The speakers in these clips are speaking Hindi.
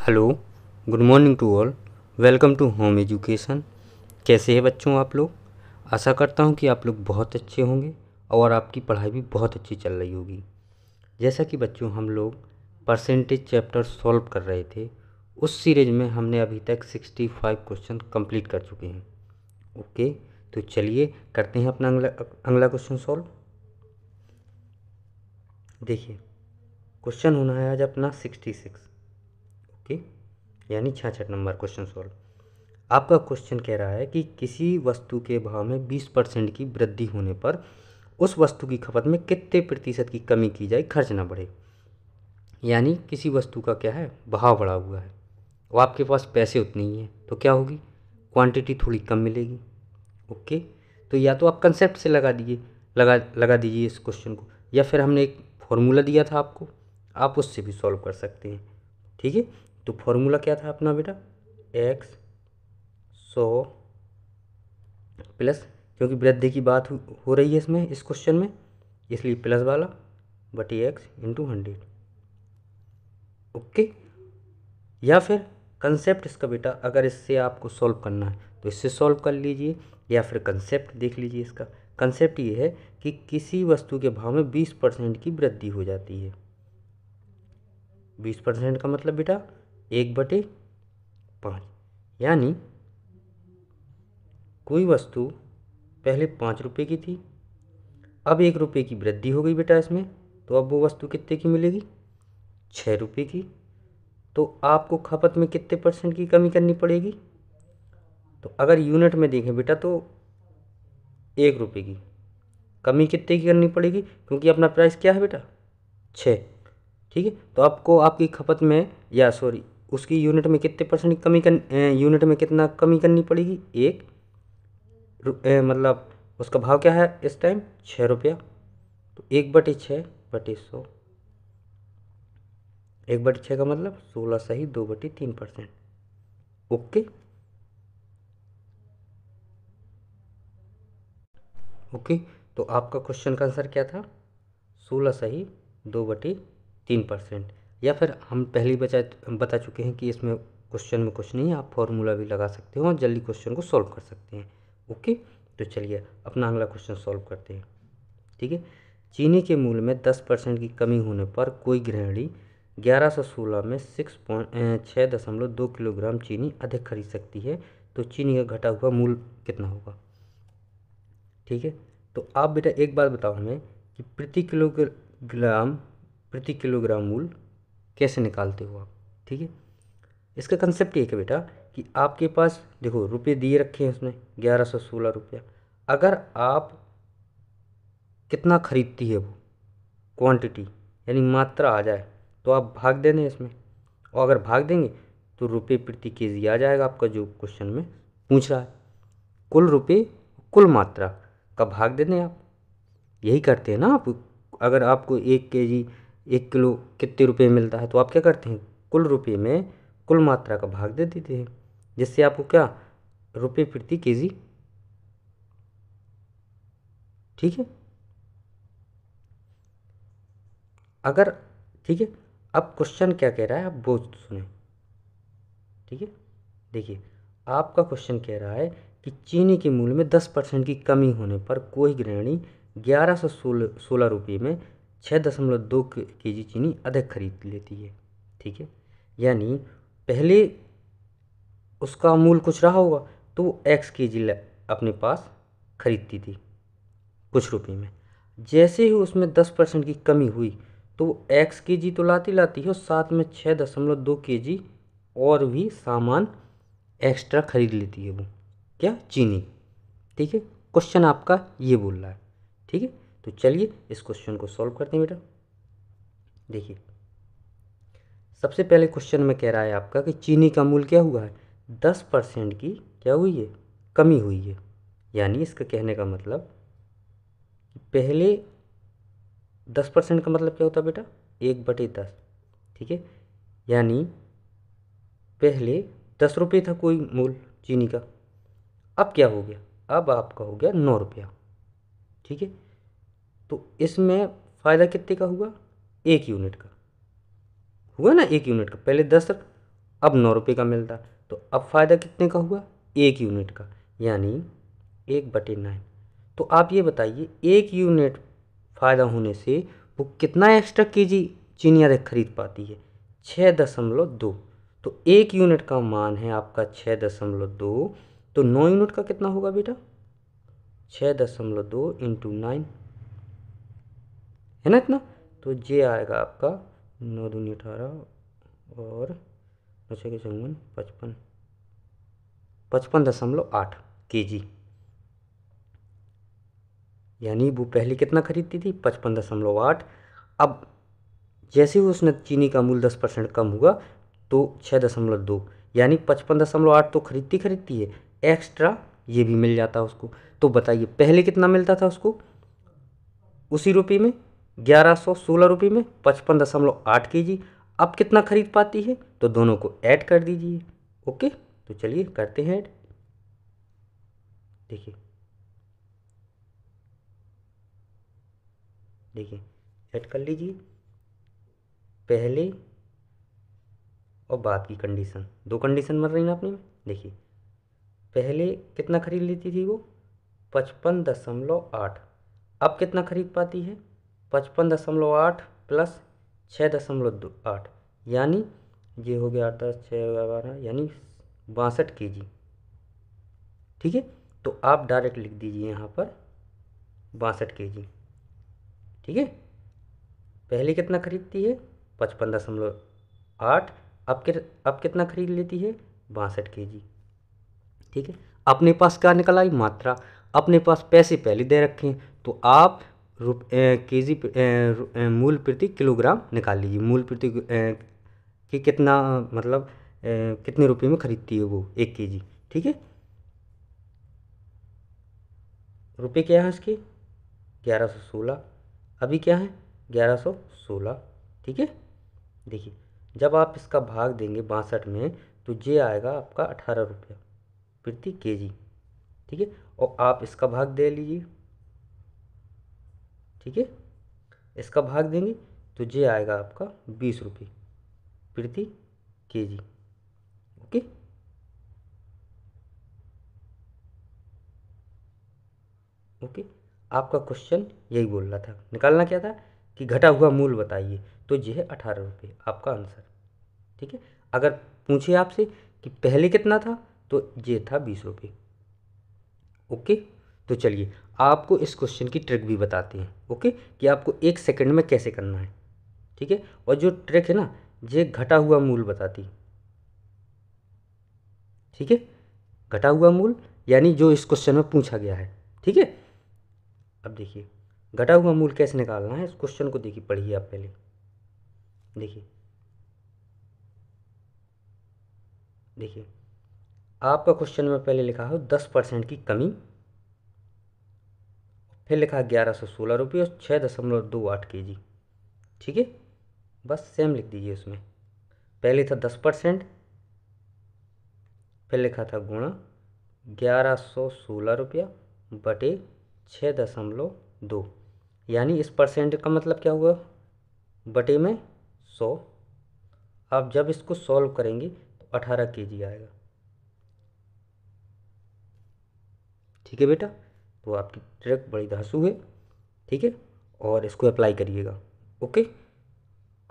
Hello, good morning to all. Welcome to home education. कैसे हैं बच्चों आप लोग? आशा करता हूं कि आप लोग बहुत अच्छे होंगे और आपकी पढ़ाई भी बहुत अच्छी चल रही होगी। जैसा कि बच्चों हम लोग परसेंटेज चैप्टर सॉल्व कर रहे थे, उस सीरीज में हमने अभी तक 65 क्वेश्चन कंप्लीट कर चुके हैं। ओके, तो चलिए करते हैं अपना अगला क्वेश्चन सॉल्व। देखिए, क्वेश्चन होना है आज अपना 66। ओके, यानी 66 नंबर क्वेश्चन सॉल्व। आपका क्वेश्चन कह रहा है कि किसी वस्तु के भाव में 20% की वृद्धि होने पर उस वस्तु की खपत में कितने प्रतिशत की कमी की जाए, खर्च ना बढ़े। यानी किसी वस्तु का क्या है, भाव बढ़ा हुआ है और आपके पास पैसे उतने ही हैं, तो क्या होगी, क्वांटिटी थोड़ी कम मिलेगी। ओके, तो या तो आप कंसेप्ट से लगा दीजिए इस क्वेश्चन को, या फिर हमने एक फॉर्मूला दिया था आपको, आप उससे भी सॉल्व कर सकते हैं। ठीक है, तो फॉर्मूला क्या था अपना बेटा, एक्स 100 प्लस, क्योंकि वृद्धि की बात हो रही है इसमें, इस क्वेश्चन में, इसलिए प्लस वाला बटी एक्स इंटू 100। ओके, या फिर कंसेप्ट इसका बेटा, अगर इससे आपको सॉल्व करना है तो इससे सॉल्व कर लीजिए, या फिर कंसेप्ट देख लीजिए। इसका कंसेप्ट ये है कि किसी वस्तु के भाव में 20% की वृद्धि हो जाती है। 20% का मतलब बेटा 1/5, यानी कोई वस्तु पहले 5 रुपये की थी, अब 1 रुपये की वृद्धि हो गई बेटा इसमें, तो अब वो वस्तु कितने की मिलेगी, 6 रुपये की। तो आपको खपत में कितने परसेंट की कमी करनी पड़ेगी, तो अगर यूनिट में देखें बेटा तो 1 रुपये की कमी कितने की करनी पड़ेगी, क्योंकि अपना प्राइस क्या है बेटा 6। ठीक है, तो आपको आपकी खपत में, या सॉरी, उसकी यूनिट में कितने परसेंट की यूनिट में कितना कमी करनी पड़ेगी, मतलब उसका भाव क्या है इस टाइम 6 रुपया, तो 1/6/100, 1/6 का मतलब 16 सही 2/3%। ओके ओके, तो आपका क्वेश्चन का आंसर क्या था, 16 सही 2/3%। या फिर हम पहले बता चुके हैं कि इसमें क्वेश्चन में कुछ नहीं है, आप फॉर्मूला भी लगा सकते हो और जल्दी क्वेश्चन को सॉल्व कर सकते हैं। ओके, तो चलिए अपना अगला क्वेश्चन सॉल्व करते हैं। ठीक है, चीनी के मूल्य में 10% की कमी होने पर कोई गृहिणी 1116 में 6.2 किलोग्राम चीनी अधिक खरीद सकती है, तो चीनी का घटा हुआ मूल्य कितना होगा। ठीक है, तो आप बेटा एक बात बताओ हमें कि प्रति किलोग्राम मूल्य कैसे निकालते हो आप। ठीक है, इसका कंसेप्ट ये है बेटा कि आपके पास देखो रुपये दिए रखे हैं उसने 1116 रुपया, अगर आप कितना खरीदती है वो क्वांटिटी, यानी मात्रा आ जाए, तो आप भाग दे दें इसमें, और अगर भाग देंगे तो रुपये प्रति केजी आ जाएगा आपका, जो क्वेश्चन में पूछ रहा है। कुल रुपये कुल मात्रा का भाग दे दें आप, यही करते हैं ना आप। अगर आपको 1 केजी 1 किलो कितने रुपए मिलता है, तो आप क्या करते हैं, कुल रुपये में कुल मात्रा का भाग दे देते हैं, जिससे आपको क्या, रुपये प्रति केजी। ठीक है, अगर, ठीक है, अब क्वेश्चन क्या कह रहा है आप वो सुने। ठीक है, देखिए आपका क्वेश्चन कह रहा है कि चीनी के मूल्य में 10% की कमी होने पर कोई गृहिणी 1116 रुपये में 6.2 केजी चीनी अधिक खरीद लेती है। ठीक है, यानी पहले उसका मूल्य कुछ रहा होगा, तो वो एक्स केजी अपने पास खरीदती थी कुछ रुपये में। जैसे ही उसमें 10% की कमी हुई, तो वो एक्स केजी तो लाती लाती है और साथ में 6.2 केजी और भी सामान एक्स्ट्रा खरीद लेती है वो, क्या, चीनी। ठीक है, क्वेश्चन आपका ये बोल रहा है। ठीक है, तो चलिए इस क्वेश्चन को सॉल्व करते हैं बेटा। देखिए, सबसे पहले क्वेश्चन में कह रहा है आपका कि चीनी का मूल्य क्या हुआ है, 10% की क्या हुई है, कमी हुई है। यानी इसका कहने का मतलब कि पहले 10% का मतलब क्या होता है बेटा, 1/10। ठीक है, यानी पहले 10 रुपये था कोई मूल्य चीनी का, अब क्या हो गया, अब आपका हो गया 9 रुपया। ठीक है, तो इसमें फ़ायदा कितने का हुआ, 1 यूनिट का हुआ ना, 1 यूनिट का, पहले 10 अब 9 रुपये का मिलता। तो अब फ़ायदा कितने का हुआ? 1 यूनिट का, यानी 1/9। तो आप ये बताइए 1 यूनिट फ़ायदा होने से वो कितना एक्स्ट्रा केजी चीनी अधिक खरीद पाती है? 6.2। तो 1 यूनिट का मान है आपका 6.2, तो 9 यूनिट का कितना होगा बेटा? 6.2 इंटू 9 है ना इतना। तो ये आएगा आपका 9 दूनी 18 और 55 55.8 केजी। यानी वो पहले कितना खरीदती थी? 55.8। अब जैसे ही उसने चीनी का मूल 10% कम हुआ तो 6.2, यानी 55.8 तो खरीदती है, एक्स्ट्रा ये भी मिल जाता उसको। तो बताइए पहले कितना मिलता था उसको? उसी रुपये में 1116 रुपये में 55.8 केजी। अब कितना खरीद पाती है? तो दोनों को ऐड कर दीजिए। ओके, तो चलिए करते हैं ऐड। देखिए देखिए ऐड कर लीजिए पहले और बाद की कंडीशन, दो कंडीशन बन रही ना अपने में। देखिए पहले कितना खरीद लेती थी वो? 55.8। अब कितना खरीद पाती है? 55.8 प्लस 6.8, यानी ये हो गया 8 10 6 12, यानी 62 केजी। ठीक है, तो आप डायरेक्ट लिख दीजिए यहाँ पर 62 केजी। ठीक है, पहले कितना खरीदती है? 55.8। अब कितना खरीद लेती है? 62 केजी। ठीक है, अपने पास क्या निकल आई? मात्रा। अपने पास पैसे पहले दे रखे हैं, तो आप केजी मूल प्रति किलोग्राम निकाल लीजिए। मूल प्रति कि कितना मतलब कितने रुपए में खरीदती है वो 1 केजी। ठीक है, रुपये क्या है इसके? 1116। अभी क्या है? 1116। ठीक है, देखिए जब आप इसका भाग देंगे 62 में तो ये आएगा आपका 18 रुपया प्रति केजी। ठीक है, और आप इसका भाग दे लीजिए। ठीक है, इसका भाग देंगे तो ये आएगा आपका 20 रुपये प्रति केजी। ओके, ओके, आपका क्वेश्चन यही बोल रहा था, निकालना क्या था कि घटा हुआ मूल बताइए, तो ये है 18 रुपये आपका आंसर। ठीक है, अगर पूछे आपसे कि पहले कितना था तो ये था 20 रुपये। ओके, तो चलिए आपको इस क्वेश्चन की ट्रिक भी बताते हैं। ओके, कि आपको 1 सेकंड में कैसे करना है। ठीक है, और जो ट्रिक है ना ये घटा हुआ मूल बताती। ठीक है, घटा हुआ मूल यानी जो इस क्वेश्चन में पूछा गया है। ठीक है, अब देखिए घटा हुआ मूल कैसे निकालना है, इस क्वेश्चन को देखिए, पढ़िए आप पहले। देखिए देखिए आपका क्वेश्चन में पहले लिखा हो 10% की कमी, फिर लिखा है 1116 रुपये और 6.28 केजी। ठीक है, बस सेम लिख दीजिए उसमें। पहले था 10%, फिर लिखा था गुणा 1116 रुपया बटे 6.2, यानी इस परसेंट का मतलब क्या हुआ? बटे में 100। आप जब इसको सॉल्व करेंगे तो 18 केजी आएगा। ठीक है बेटा, तो आपकी ट्रिक बड़ी धांसू है। ठीक है, और इसको अप्लाई करिएगा। ओके,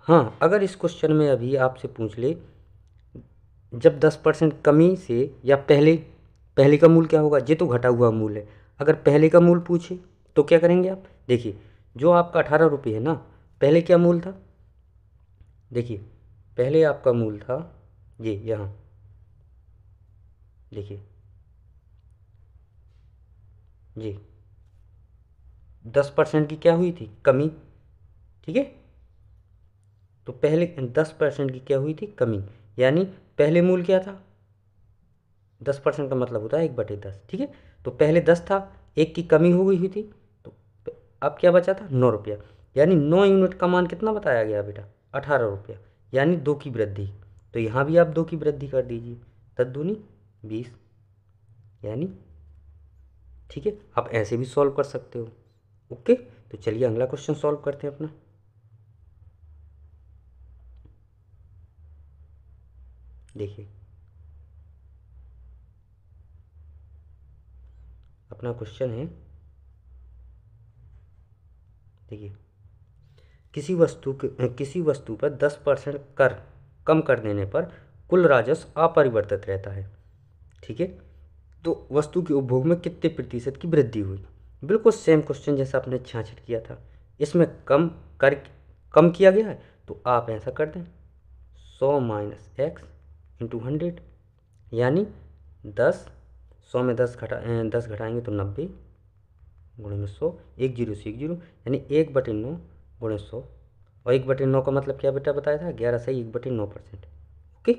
हाँ, अगर इस क्वेश्चन में अभी आपसे पूछ ले जब 10% कमी से या पहले, पहले का मूल क्या होगा? ये तो घटा हुआ मूल है। अगर पहले का मूल पूछे तो क्या करेंगे आप? देखिए जो आपका 18 रुपये है ना, पहले क्या मूल था? देखिए पहले आपका मूल था ये यहाँ, देखिए जी 10% की क्या हुई थी? कमी। ठीक है, तो पहले 10% की क्या हुई थी? कमी, यानी पहले मूल क्या था? 10% का मतलब होता है 1/10। ठीक है, तो पहले 10 था, एक की कमी हो गई हुई थी, तो अब क्या बचा था? 9 रुपया, यानी 9 यूनिट का मान कितना बताया गया बेटा? 18 रुपया, यानी 2 की वृद्धि। तो यहाँ भी आप 2 की वृद्धि कर दीजिए, 10 दूनी 20, यानी ठीक है, आप ऐसे भी सॉल्व कर सकते हो। ओके, तो चलिए अगला क्वेश्चन सॉल्व करते हैं अपना। देखिए अपना क्वेश्चन है, देखिए किसी वस्तु पर 10% कर कम कर देने पर कुल राजस्व अपरिवर्तित रहता है, ठीक है। तो वस्तु के उपभोग में कितने प्रतिशत की वृद्धि हुई। बिल्कुल सेम क्वेश्चन जैसा आपने 66 किया था, इसमें कम किया गया है, तो आप ऐसा कर दें 100 माइनस एक्स इंटू 100, यानी 10, 100 में 10 घटाएंगे तो 90 गुणे में 100, 1 जीरो से 1 जीरो, यानी 1/9 गुणे 100, और 1/9 का मतलब क्या बेटा बताया था, 11 सही 1/9%। ओके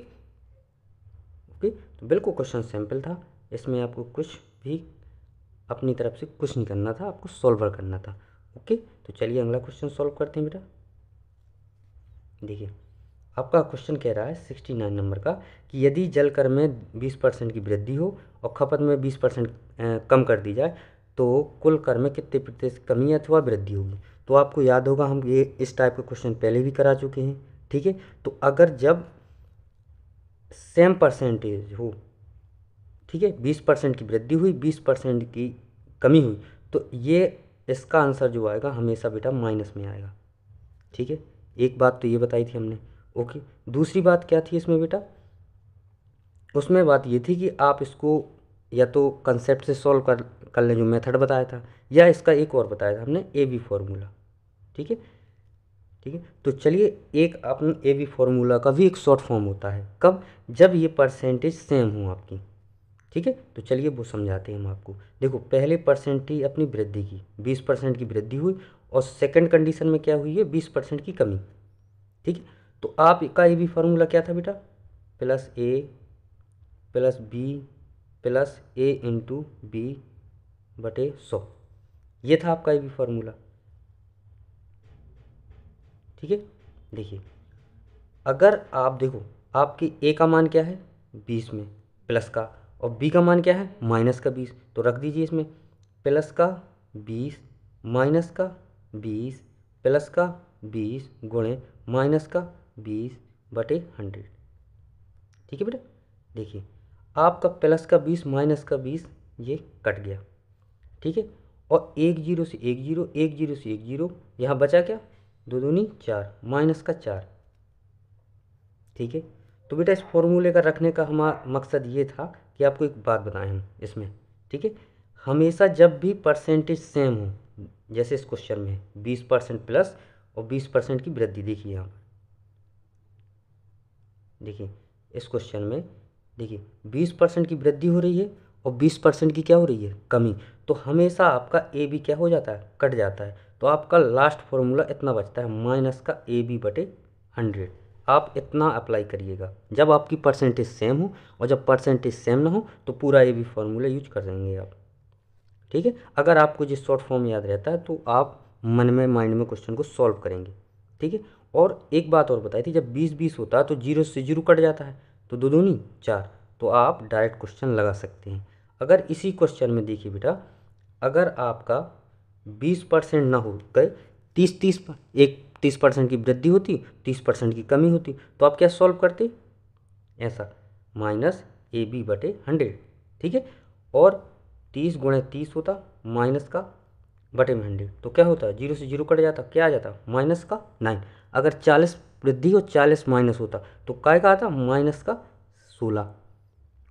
ओके, तो बिल्कुल क्वेश्चन सिंपल था, इसमें आपको कुछ भी अपनी तरफ से कुछ नहीं करना था, आपको सॉल्वर करना था। ओके, तो चलिए अगला क्वेश्चन सॉल्व करते हैं बेटा। देखिए आपका क्वेश्चन कह रहा है 69 नंबर का कि यदि जल कर में 20% की वृद्धि हो और खपत में 20% कम कर दी जाए तो कुल कर में कितने प्रतिशत कमी अथवा वृद्धि होगी। तो आपको याद होगा हम ये इस टाइप के क्वेश्चन पहले भी करा चुके हैं, ठीक है। तो अगर जब सेम परसेंटेज हो, ठीक है, 20% की वृद्धि हुई 20% की कमी हुई, तो ये इसका आंसर जो आएगा हमेशा बेटा माइनस में आएगा, ठीक है। एक बात तो ये बताई थी हमने। ओके, दूसरी बात क्या थी इसमें बेटा, उसमें बात ये थी कि आप इसको या तो कंसेप्ट से सॉल्व कर लें जो मेथड बताया था, या इसका एक और बताया था हमने ए बी फार्मूला, ठीक है ठीक है। तो चलिए एक अपन ए बी फार्मूला का भी एक शॉर्ट फॉर्म होता है, कब, जब ये परसेंटेज सेम हो आपकी, ठीक है। तो चलिए वो समझाते हैं हम आपको। देखो पहले परसेंटेज अपनी वृद्धि की 20% की वृद्धि हुई, और सेकंड कंडीशन में क्या हुई है 20% की कमी, ठीक है। तो आपका ये भी फार्मूला क्या था बेटा, प्लस ए प्लस बी प्लस ए इंटू बी बटे 100, ये था आपका ये भी फार्मूला, ठीक है। देखिए अगर आप देखो आपकी ए का मान क्या है 20 में प्लस का, और बी का मान क्या है माइनस का 20, तो रख दीजिए इसमें प्लस का 20 माइनस का 20 प्लस का 20 गुणे माइनस का 20 बटे 100, ठीक है बेटा। देखिए आपका प्लस का 20 माइनस का 20 ये कट गया, ठीक है। और एक जीरो से एक जीरो, एक जीरो से एक जीरो, यहाँ बचा क्या, दो दूनी 4 माइनस का 4, ठीक है। तो बेटा इस फॉर्मूले का रखने का हमारा मकसद ये था कि आपको एक बात बताएं हम इसमें, ठीक है। हमेशा जब भी परसेंटेज सेम हो, जैसे इस क्वेश्चन में 20% प्लस और 20% की वृद्धि, देखिए यहाँ पर देखिए इस क्वेश्चन में देखिए 20% की वृद्धि हो रही है और 20% की क्या हो रही है कमी, तो हमेशा आपका ए बी क्या हो जाता है कट जाता है, तो आपका लास्ट फॉर्मूला इतना बचता है माइनस का ए बी बटे 100। आप इतना अप्लाई करिएगा जब आपकी परसेंटेज सेम हो, और जब परसेंटेज सेम ना हो तो पूरा ए बी फार्मूला यूज कर देंगे आप, ठीक है। अगर आपको जिस शॉर्ट फॉर्म याद रहता है तो आप मन में माइंड में क्वेश्चन को सॉल्व करेंगे, ठीक है। और एक बात और बताई थी, जब 20-20 होता है तो जीरो से जीरो कट जाता है, तो दो दूनी 4, तो आप डायरेक्ट क्वेश्चन लगा सकते हैं। अगर इसी क्वेश्चन में देखिए बेटा, अगर आपका 20% ना हो गए, 30% की वृद्धि होती, 30% की कमी होती, तो आप क्या सॉल्व करते, ऐसा माइनस ए बी बटे 100, ठीक है। और 30 गुणे 30 होता माइनस का बटे में 100, तो क्या होता है जीरो से जीरो कट जाता, क्या आ जाता माइनस का 9। अगर 40 वृद्धि और 40 माइनस होता तो काय का आता माइनस का 16।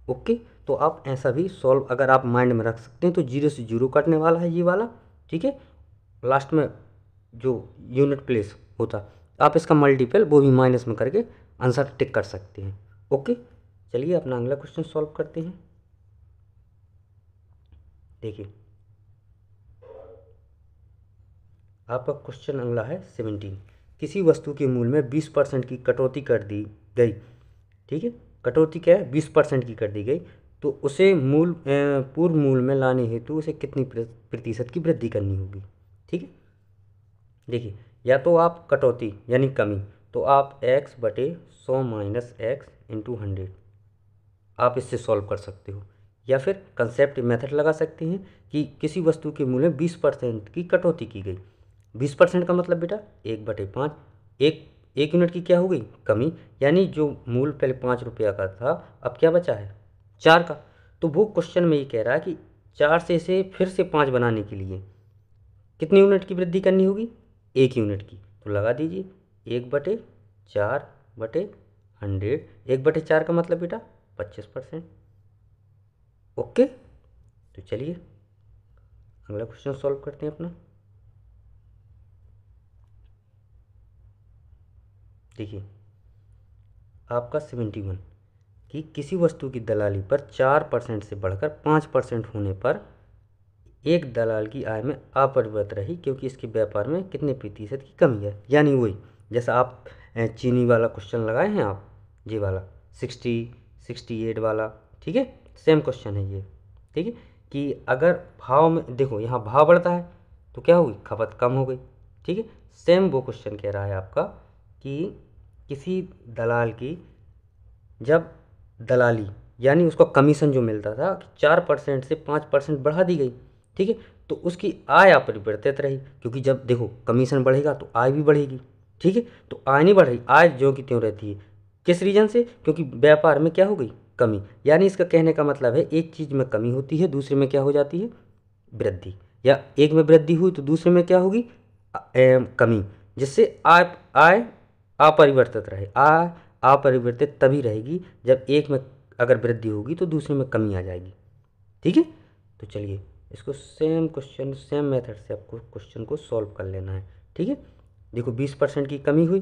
ओके, तो आप ऐसा भी सॉल्व अगर आप माइंड में रख सकते हैं, तो जीरो से जीरो कटने वाला है ये वाला, ठीक है। लास्ट में जो यूनिट प्लेस होता, आप इसका मल्टीपल वो भी माइनस में करके आंसर टिक कर सकते हैं। ओके, चलिए अपना अगला क्वेश्चन सॉल्व करते हैं। देखिए आपका क्वेश्चन अगला है 17, किसी वस्तु के मूल्य में 20% की कटौती कर दी गई, ठीक है। कटौती क्या है 20% की कर दी गई, तो उसे पूर्व मूल्य में लाने हेतु उसे कितनी प्रतिशत की वृद्धि करनी होगी, ठीक है। देखिए या तो आप कटौती यानी कमी, तो आप x बटे 100 माइनस एक्स इंटू 100 आप इससे सॉल्व कर सकते हो, या फिर कंसेप्ट मेथड लगा सकते हैं कि किसी वस्तु के मूल्य में 20% की कटौती की गई। 20% का मतलब बेटा 1/5, एक 1 यूनिट की क्या हो गई, कमी। यानी जो मूल पहले 5 रुपया का था अब क्या बचा है, 4 का। तो वो क्वेश्चन में ये कह रहा है कि 4 से इसे फिर से 5 बनाने के लिए कितनी यूनिट की वृद्धि करनी होगी, 1 यूनिट की। तो लगा दीजिए 1/4/100। 1/4 का मतलब बेटा 25%। ओके, तो चलिए अगला क्वेश्चन सॉल्व करते हैं अपना। देखिए आपका 71 कि किसी वस्तु की दलाली पर 4% से बढ़कर 5% होने पर एक दलाल की आय में अपरिवर्तित रही, क्योंकि इसके व्यापार में कितने प्रतिशत की कमी है। यानी वही जैसा आप चीनी वाला क्वेश्चन लगाए हैं आप, ये वाला 68 वाला, ठीक है, सेम क्वेश्चन है ये। ठीक है, कि अगर भाव में देखो यहाँ भाव बढ़ता है तो क्या होगी, खपत कम हो गई। ठीक है, सेम वो क्वेश्चन कह रहा है आपका कि किसी दलाल की जब दलाली यानी उसका कमीशन जो मिलता था 4% से 5% बढ़ा दी गई, ठीक है, तो उसकी आय अपरिवर्तित रही, क्योंकि जब देखो कमीशन बढ़ेगा तो आय भी बढ़ेगी। ठीक है, तो आय नहीं बढ़ रही, आय जो की त्यों रहती है। किस रीजन से, क्योंकि व्यापार में क्या हो गई, कमी। यानी इसका कहने का मतलब है एक चीज़ में कमी होती है, दूसरे में क्या हो जाती है, वृद्धि। या एक में वृद्धि हुई तो दूसरे में क्या होगी, कमी, जिससे आय आय अपरिवर्तित रहे। आय अपरिवर्तित तभी रहेगी जब एक में अगर वृद्धि होगी तो दूसरे में कमी आ जाएगी। ठीक है, तो चलिए इसको सेम क्वेश्चन सेम मेथड से आपको क्वेश्चन को सॉल्व कर लेना है। ठीक है, देखो 20% की कमी हुई,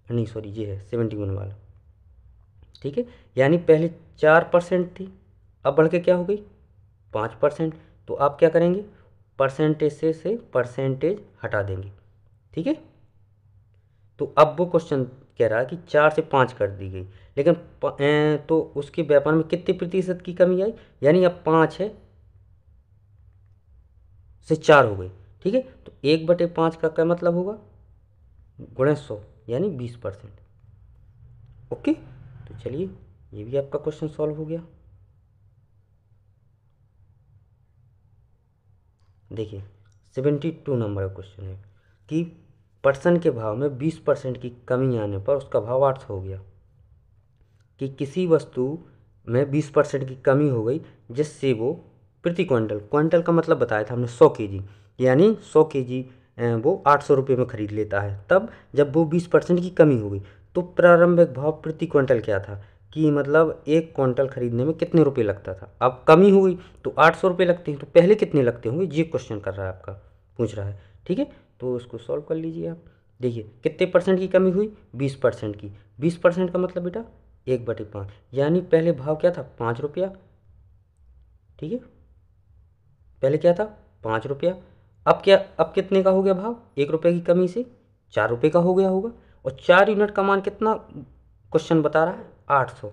नहीं सॉरी ये है 71 वाला। ठीक है, यानी पहले 4% थी, अब बढ़ के क्या हो गई 5%। तो आप क्या करेंगे, परसेंटेज से परसेंटेज हटा देंगे। ठीक है, तो अब वो क्वेश्चन कह रहा है कि 4 से 5 कर दी गई, लेकिन तो उसके व्यापार में कितने प्रतिशत की कमी आई, यानी अब 5 है से 4 हो गई। ठीक है, तो 1/5 का क्या मतलब होगा, गुणे 100, यानी 20%। ओके, तो चलिए ये भी आपका क्वेश्चन सॉल्व हो गया। देखिए 72 नंबर का क्वेश्चन है कि पर्सन के भाव में 20% की कमी आने पर उसका भाव 800 हो गया। कि किसी वस्तु में 20% की कमी हो गई जिससे वो प्रति क्विंटल, क्विंटल का मतलब बताया था हमने 100 kg, यानी 100 kg वो 800 रुपये में खरीद लेता है। तब जब वो 20% की कमी हो गई तो प्रारंभिक भाव प्रति क्विंटल क्या था, कि मतलब एक क्विंटल खरीदने में कितने रुपए लगता था। अब कमी हो गई तो 800 रुपये लगते हैं, तो पहले कितने लगते होंगे, ये क्वेश्चन कर रहा है आपका, पूछ रहा है। ठीक है, तो इसको सॉल्व कर लीजिए आप। देखिए कितने परसेंट की कमी हुई, 20% की। 20% का मतलब बेटा 1/5, यानी पहले भाव क्या था, 5 रुपया। ठीक है, पहले क्या था, 5 रुपया। अब क्या, अब कितने का हो गया भाव, 1 रुपये की कमी से 4 रुपये का हो गया होगा। और 4 यूनिट का मान कितना क्वेश्चन बता रहा है, 800।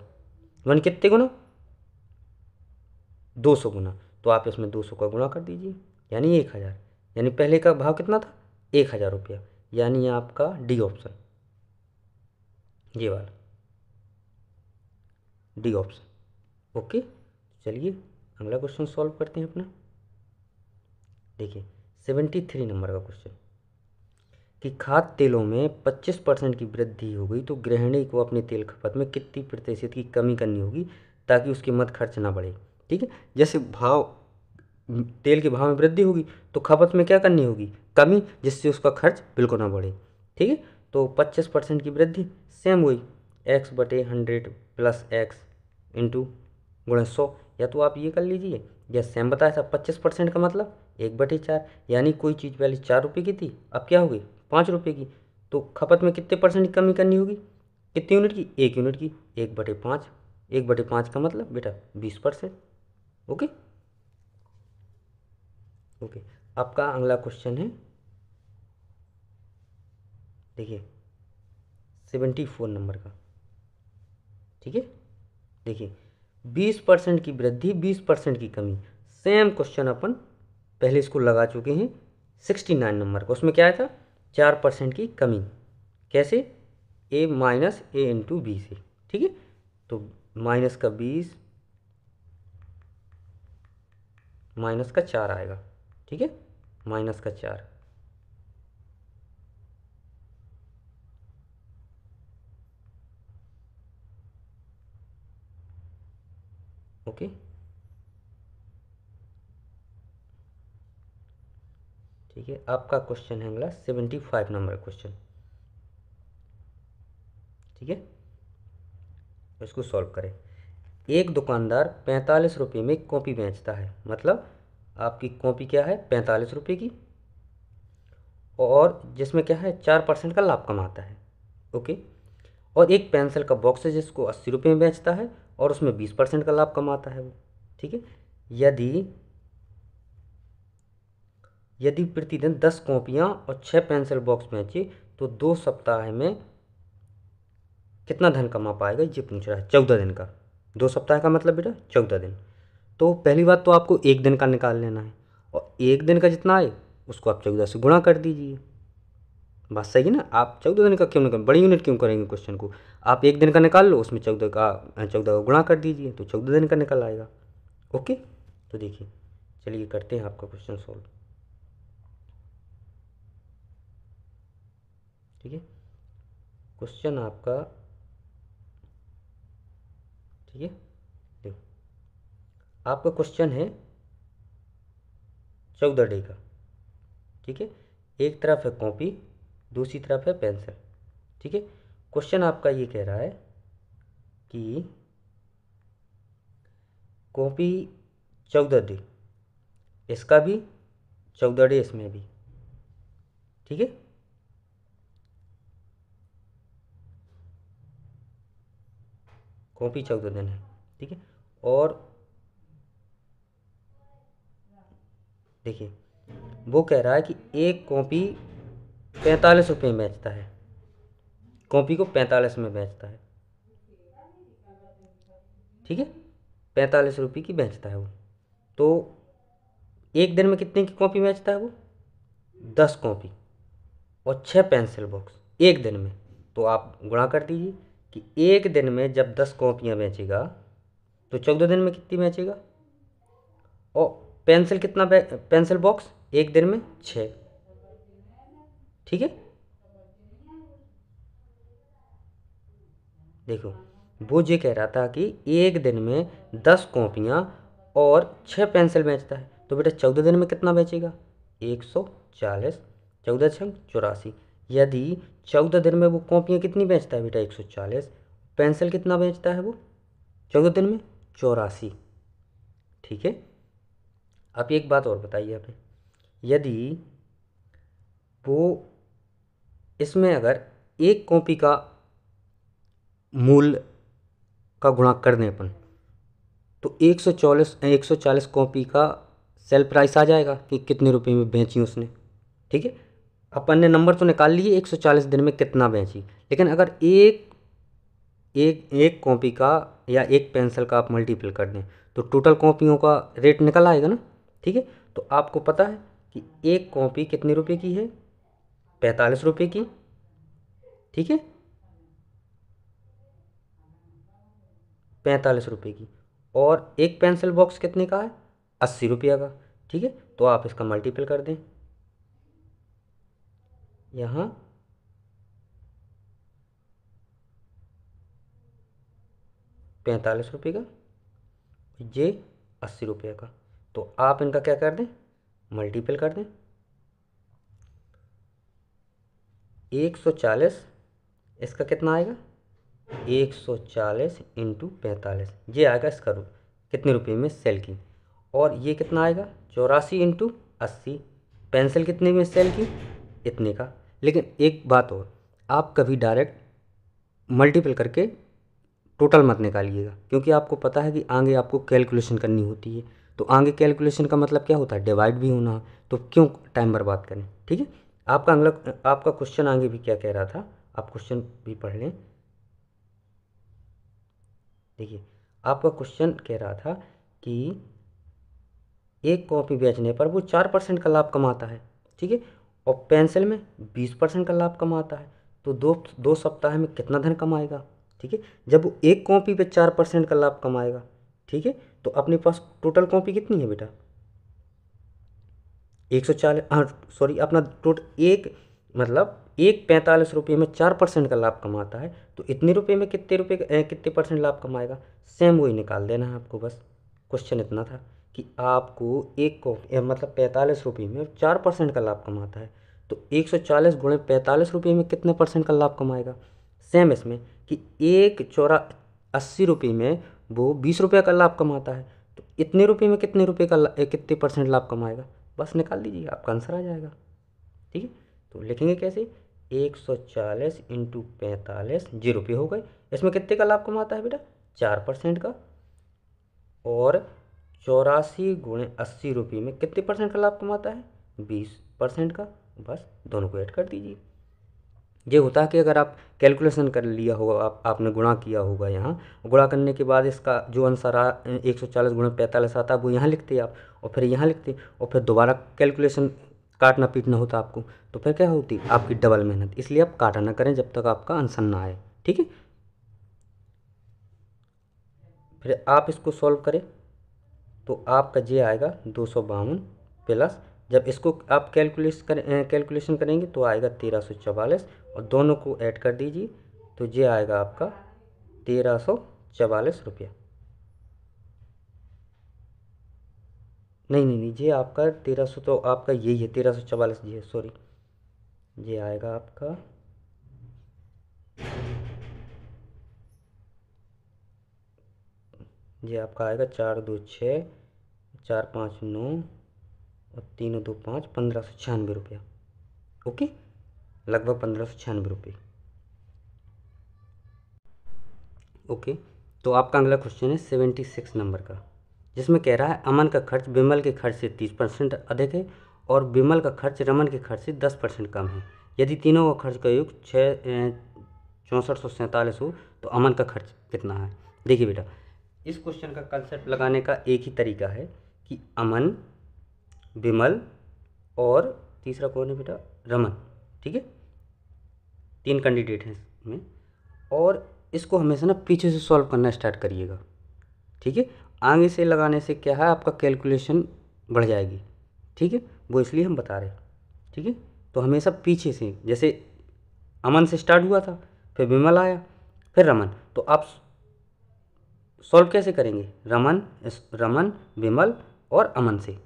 वन कितने गुना, 200 गुना। तो आप इसमें 200 का गुणा कर दीजिए, यानी 1000। यानी पहले का भाव कितना था, 1000 रुपया। यानी आपका डी ऑप्शन, ये वाला डी ऑप्शन। ओके, चलिए अगला क्वेश्चन सॉल्व करते हैं अपना। देखिए 73 नंबर का क्वेश्चन कि खाद्य तेलों में 25% की वृद्धि हो गई तो गृहिणी को अपने तेल खपत में कितनी प्रतिशत की कमी करनी होगी ताकि उसकी मद खर्च ना बढ़े। ठीक है, जैसे भाव तेल के भाव में वृद्धि होगी तो खपत में क्या करनी होगी, कमी, जिससे उसका खर्च बिल्कुल ना बढ़े। ठीक है, तो 25% की वृद्धि, सेम वही x/100 प्लस एक्स इंटू गुणा 100। या तो आप ये कर लीजिए, या सेम बताया था 25% का मतलब 1/4, यानी कोई चीज़ पहले 4 रुपये की थी अब क्या हो गई 5 रुपये की। तो खपत में कितने परसेंट की कमी करनी होगी, कितनी यूनिट की, 1 यूनिट की। 1/5, 1/5 का मतलब बेटा 20%। ओके ओके, आपका अगला क्वेश्चन है, देखिए 74 नंबर का। ठीक है, देखिए 20% की वृद्धि 20% की कमी, सेम क्वेश्चन अपन पहले इसको लगा चुके हैं। 69 नंबर का, उसमें क्या आया था, 4% की कमी, कैसे, a - a × b से। ठीक है, तो माइनस का 20 माइनस का 4 आएगा। ठीक है, -4। ओके, ठीक है। आपका क्वेश्चन है अगला 75 नंबर क्वेश्चन, ठीक है। इसको सॉल्व करें। एक दुकानदार 45 रुपये में कॉपी बेचता है, मतलब आपकी कॉपी क्या है 45 रुपये की, और जिसमें क्या है 4% का लाभ कमाता है, ओके। और एक पेंसिल का बॉक्स है जिसको 80 रुपये में बेचता है और उसमें 20% का लाभ कमाता है वो, ठीक है। यदि यदि प्रतिदिन 10 कॉपियाँ और 6 पेंसिल बॉक्स बेचे तो 2 सप्ताह में कितना धन कमा पाएगा, ये पूछ रहा है। 14 दिन का, 2 सप्ताह का मतलब बेटा 14 दिन। तो पहली बात तो आपको एक दिन का निकाल लेना है, और एक दिन का जितना आए उसको आप 14 से गुणा कर दीजिए। बात सही है ना। आप 14 दिन का क्यों निकाल, बड़ी यूनिट क्यों करेंगे क्वेश्चन को। आप एक दिन का निकाल लो, उसमें 14 का गुणा कर दीजिए तो 14 दिन का निकल आएगा, ओके। तो देखिए, चलिए करते हैं आपका क्वेश्चन सॉल्व, ठीक है। क्वेश्चन आपका, ठीक है, देखो आपका क्वेश्चन है 14 डे का, ठीक है। एक तरफ है कॉपी, दूसरी तरफ है पेंसिल, ठीक है। क्वेश्चन आपका ये कह रहा है कि कॉपी 14 डे, इसका भी 14 डे, इसमें भी, ठीक है। कॉपी 14 दिन है, ठीक है। और देखिए वो कह रहा है कि एक कॉपी 45 रुपये में बेचता है, कॉपी को 45 में बेचता है, ठीक है। 45 रुपये की बेचता है वो। तो एक दिन में कितने की कॉपी बेचता है वो, 10 कॉपी और 6 पेंसिल बॉक्स एक दिन में। तो आप गुणा कर दीजिए कि एक दिन में जब 10 कॉपियाँ बेचेगा तो 14 दिन में कितनी बेचेगा, और पेंसिल कितना पेंसिल बॉक्स एक दिन में 6, ठीक है। देखो वो ये कह रहा था कि एक दिन में 10 कॉपियाँ और 6 पेंसिल बेचता है, तो बेटा 14 दिन में कितना बेचेगा 140, 14 छंग 84। यदि 14 दिन में वो कॉपियाँ कितनी बेचता है बेटा 140, पेंसिल कितना बेचता है वो 14 दिन में 84, ठीक है। आप एक बात और बताइए हमें, यदि वो इसमें अगर एक कॉपी का मूल्य का गुणा कर दें अपन, तो 140 कॉपी का सेल प्राइस आ जाएगा कि कितने रुपए में बेची उसने, ठीक है। अपन ने नंबर तो निकाल लिए 140 दिन में कितना बेची, लेकिन अगर एक एक एक कॉपी का या एक पेंसिल का आप मल्टीपल कर दें तो टोटल कॉपियों का रेट निकल आएगा ना, ठीक है। तो आपको पता है कि एक कॉपी कितने रुपए की है 45 रुपये की, ठीक है, 45 रुपये की। और एक पेंसिल बॉक्स कितने का है 80 रुपया का, ठीक है। तो आप इसका मल्टीपल कर दें यहाँ, ₹45 का, ये 80 रुपये का। तो आप इनका क्या कर दें मल्टीपल कर दें, 140, इसका कितना आएगा 140 इंटू 45, ये आएगा इसका कितने रुपये में सेल की। और ये कितना आएगा 84 इंटू 80, पेंसिल कितने में सेल की इतने का। लेकिन एक बात और, आप कभी डायरेक्ट मल्टीपल करके टोटल मत निकालिएगा, क्योंकि आपको पता है कि आगे आपको कैलकुलेशन करनी होती है। तो आगे कैलकुलेशन का मतलब क्या होता है डिवाइड भी होना, तो क्यों टाइम बर्बाद करें, ठीक है। आपका अगला आपका क्वेश्चन आगे भी क्या कह रहा था, आप क्वेश्चन भी पढ़ लें। देखिए आपका क्वेश्चन कह रहा था कि एक कॉपी बेचने पर वो 4% का लाभ कमाता है, ठीक है, और पेंसिल में 20% का लाभ कमाता है। तो दो सप्ताह में कितना धन कमाएगा, ठीक है। जब वो एक कॉपी पे 4% का लाभ कमाएगा, ठीक है, तो अपने पास टोटल कॉपी कितनी है बेटा 140, हाँ सॉरी, अपना टोटल एक मतलब एक 45 रुपये में 4% का लाभ कमाता है, तो इतने रुपये में कितने परसेंट लाभ कमाएगा, सेम वही निकाल देना है आपको बस, क्वेश्चन इतना था कि आपको एक कॉफी मतलब 45 रुपये में 4% का लाभ कमाता है, तो 140 गुणे 45 रुपये में कितने परसेंट का लाभ कमाएगा। सेम इसमें कि एक 80 रुपये में वो 20 रुपये का लाभ कमाता है, तो इतने रुपये में कितने रुपये का कितने परसेंट लाभ कमाएगा, बस निकाल दीजिए आपका आंसर आ जाएगा। ठीक है, तो लिखेंगे कैसे, 140 इंटू 45 0 रुपये हो गए। इसमें कितने का लाभ कमाता है बेटा, 4% का, और 84 गुणे 80 रुपये में कितने परसेंट का लाभ कमाता है, 20% का। बस दोनों को ऐड कर दीजिए। ये होता है कि अगर आप कैलकुलेशन कर लिया होगा, आपने गुणा किया होगा, यहाँ गुणा करने के बाद इसका जो आंसर 140 गुणे 45 आता है वो यहाँ लिखते आप, और फिर यहाँ लिखते, और फिर दोबारा कैलकुलेशन काटना पीटना होता आपको, तो फिर क्या होती आपकी डबल मेहनत। इसलिए आप काटा ना करें जब तक आपका आंसर ना आए। ठीक है, फिर आप इसको सॉल्व करें तो आपका जे आएगा 252 प्लस, जब इसको आप कैलकुलेशन करेंगे तो आएगा 1344, और दोनों को ऐड कर दीजिए तो जे आएगा आपका 1344 रुपया। नहीं नहीं नहीं, जे आपका 1300 तो आपका यही है, 1344 जी है, सॉरी। ये आएगा आपका ये आपका आएगा 4 2 6 4 5 9 और 3 2 5 1596 रुपया। ओके, लगभग 1596 रुपये। ओके, तो आपका अगला क्वेश्चन है 76 नंबर का, जिसमें कह रहा है अमन का खर्च विमल के खर्च से 30% अधिक है और विमल का खर्च रमन के खर्च से 10% कम है। यदि तीनों का खर्च का योग 6447 हो तो अमन का खर्च कितना है। देखिए बेटा, इस क्वेश्चन का कंसेप्ट लगाने का एक ही तरीका है कि अमन, विमल और तीसरा कौन है बेटा, रमन। ठीक है, 3 कैंडिडेट हैं इसमें, और इसको हमेशा ना पीछे से सॉल्व करना स्टार्ट करिएगा। ठीक है, आगे से लगाने से क्या है, आपका कैलकुलेशन बढ़ जाएगी। ठीक है, वो इसलिए हम बता रहे हैं। ठीक है, तो हमेशा पीछे से, जैसे अमन से स्टार्ट हुआ था, फिर विमल आया, फिर रमन, तो आप सॉल्व कैसे करेंगे, रमन विमल और अमन से।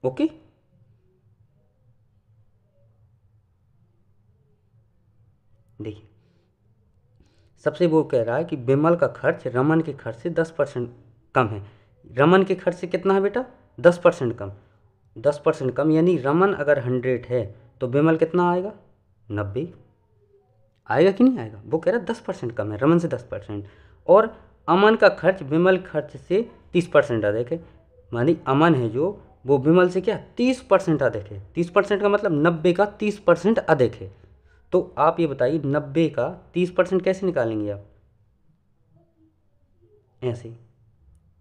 ओके, देखिए सबसे वो कह रहा है कि विमल का खर्च रमन के खर्च से 10% कम है। रमन के खर्च से कितना है बेटा, 10% कम। 10% कम यानी रमन अगर 100 है तो विमल कितना आएगा, 90 आएगा कि नहीं आएगा। वो कह रहा है 10% कम है, रमन से 10%, और अमन का खर्च विमल खर्च से 30% अधिक है। मानी अमन है जो, वो विमल से क्या 30% अधिक है। 30% का मतलब 90 का 30% अधिक है। तो आप ये बताइए 90 का 30% कैसे निकालेंगे आप, ऐसे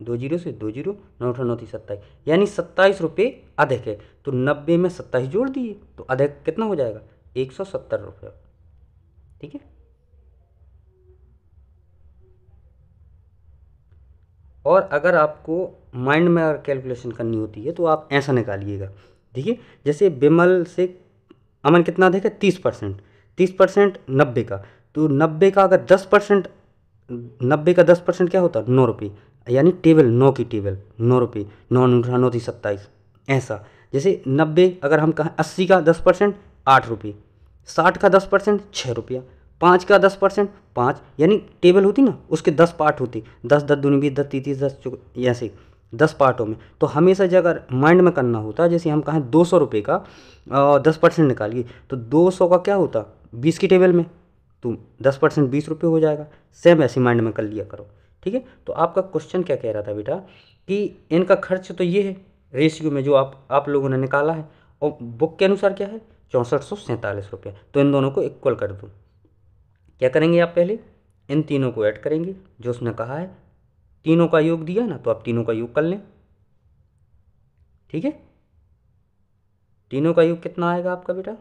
2 जीरो से 2 जीरो, 9 9 30 27, यानी 27 रुपये अधिक है। तो 90 में 27 जोड़ दिए तो अधिक कितना हो जाएगा, 170 रुपये। ठीक है, और अगर आपको माइंड में अगर कैलकुलेशन करनी होती है तो आप ऐसा निकालिएगा। देखिए जैसे विमल से अमन कितना अधिक है, 30%। 30% 90 का, तो 90 का अगर 10%, 90 का 10% क्या होता है, 9 रुपये, यानी टेबल 9 की टेबल 9 रुपये, 9 9 9 27। ऐसा जैसे 90 अगर हम कहें 80 का 10% 8 रुपये, 60 का 10% 6 रुपया, 5 का 10% 5, यानी टेबल होती ना उसके 10 पार्ट होती, 10 10 दूनी 20 10 30 10 ऐसे 10 पार्टों में। तो हमेशा जब अगर माइंड में करना होता है, जैसे हम कहें 200 रुपये का 10% निकालिए, तो 200 का क्या होता 20 की टेबल में, तो 10% 20 रुपये हो जाएगा। सेम ऐसे माइंड में कर लिया करो। ठीक है, तो आपका क्वेश्चन क्या कह रहा था बेटा कि इनका खर्च तो ये है रेशियो में जो आप लोगों ने निकाला है, और बुक के अनुसार क्या है 6447 रुपये, तो इन दोनों को इक्वल कर दो। क्या करेंगे आप, पहले इन तीनों को ऐड करेंगे जो उसने कहा है, तीनों का योग दिया ना तो आप तीनों का योग कर लें। ठीक है, तीनों का योग कितना आएगा आपका बेटा,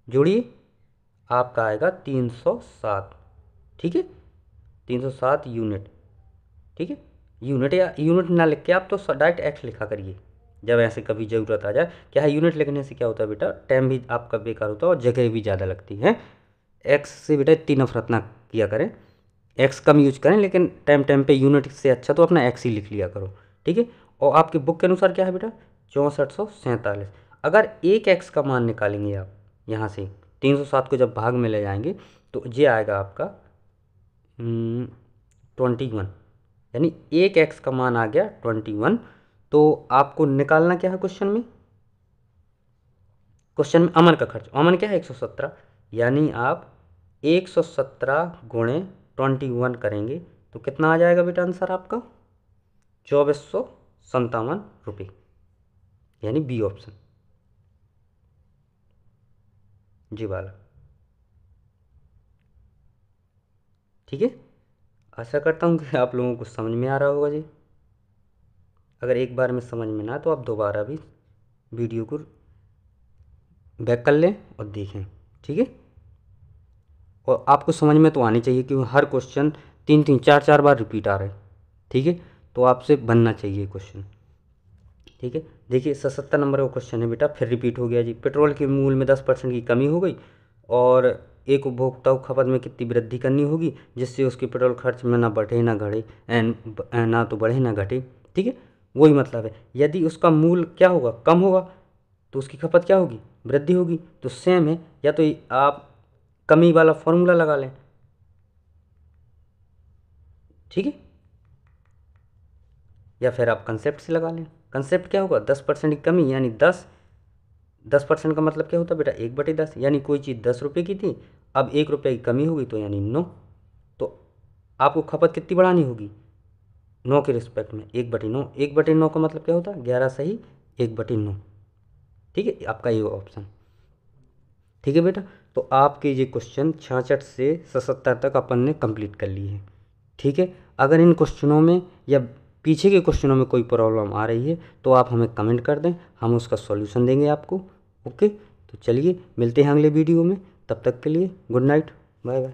जोड़िए, आपका आएगा 307। ठीक है, 307 यूनिट। ठीक है, यूनिट या यूनिट ना लिख के आप तो डायरेक्ट एक्स लिखा करिए जब ऐसे कभी ज़रूरत आ जाए। क्या है, यूनिट लिखने से क्या होता है बेटा, टाइम भी आपका बेकार होता है और जगह भी ज़्यादा लगती है। एक्स से बेटा इतनी नफरत ना किया करें, एक्स कम यूज करें, लेकिन टाइम टाइम पे यूनिट से अच्छा तो अपना एक्स ही लिख लिया करो, ठीक है। और आपकी बुक के अनुसार क्या है बेटा, 6447। अगर एक एक्स का मान निकालेंगे आप यहाँ से 307 को जब भाग में ले जाएंगे तो ये आएगा आपका 21, यानी एक एक्स का मान आ गया 21। तो आपको निकालना क्या है क्वेश्चन में, क्वेश्चन में अमन का खर्च, अमन क्या है 117, यानी आप 117 गुणे 21 करेंगे तो कितना आ जाएगा बेटा आंसर आपका 2457 रुपये, यानी बी ऑप्शन जी वाला, ठीक है। आशा करता हूँ कि आप लोगों को समझ में आ रहा होगा जी। अगर एक बार में समझ में ना तो आप दोबारा भी वीडियो को बैक कर लें और देखें, ठीक है। और आपको समझ में तो आनी चाहिए क्योंकि हर क्वेश्चन 3-3 4-4 बार रिपीट आ रहे हैं, ठीक है। तो आपसे बनना चाहिए क्वेश्चन, ठीक है। देखिए 77 नंबर का क्वेश्चन है बेटा, फिर रिपीट हो गया जी। पेट्रोल के मूल्य में 10% की कमी हो गई और एक उपभोक्ता को खपत में कितनी वृद्धि करनी होगी जिससे उसके पेट्रोल खर्च में ना बढ़े ना घटे ना तो बढ़े ना घटे, ठीक है। वही मतलब है, यदि उसका मूल्य क्या होगा, कम होगा तो उसकी खपत क्या होगी, वृद्धि होगी। तो सेम है, या तो आप कमी वाला फॉर्मूला लगा लें, ठीक है, या फिर आप कंसेप्ट से लगा लें। कंसेप्ट क्या होगा, 10% की कमी, यानी 10% का मतलब क्या होता है बेटा 1/10, यानी कोई चीज़ 10 रुपये की थी, अब 1 रुपये की कमी होगी तो यानी 9। तो आपको खपत कितनी बढ़ानी होगी, 9 के रिस्पेक्ट में 1/9। 1/9 का मतलब क्या होता है 11 सही 1/9, ठीक है, आपका ये ऑप्शन, ठीक है बेटा। तो आपके ये क्वेश्चन 66 से 77 तक अपन ने कंप्लीट कर लिए हैं, ठीक है। अगर इन क्वेश्चनों में या पीछे के क्वेश्चनों में कोई प्रॉब्लम आ रही है तो आप हमें कमेंट कर दें, हम उसका सॉल्यूशन देंगे आपको, ओके। तो चलिए मिलते हैं अगले वीडियो में, तब तक के लिए गुड नाइट, बाय बाय।